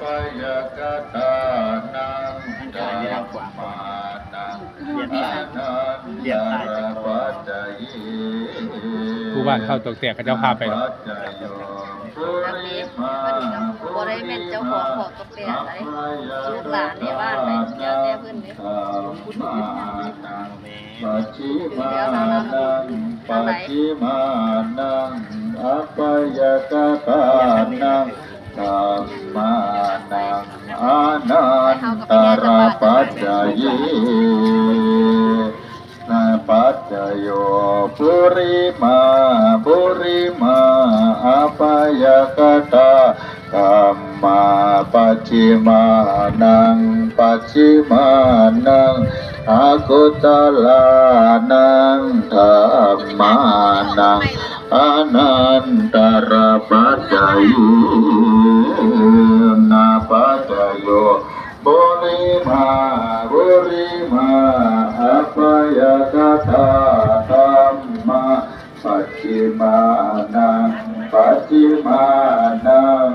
ปยกตานังธัมมานังอานันตระปัจจย ผู้บ้านเข้าตกแตกกับเจ้าพาไปหรอก ปัจจโยปุริมา บ่ได้แม่นเจ้าของของกาแฟอะไรลูกหลานในบ้านไปเดี๋ยวแต่เพิ่นนี่ ปัจฉิมานังปัจฉิมานังอัปปยกตานังธัมมานังอานันตระปัจจเยนาปัจจโยปุริมาอัปปยกตาธัมมาปัจฉิมานังปัจฉิมานังอากุตลานังธัมมานังอานันตระปัจจเยนาปัจจโยปุริมาอัปปยกตาธัมมาปัจฉิมานังปัจฉิมานัง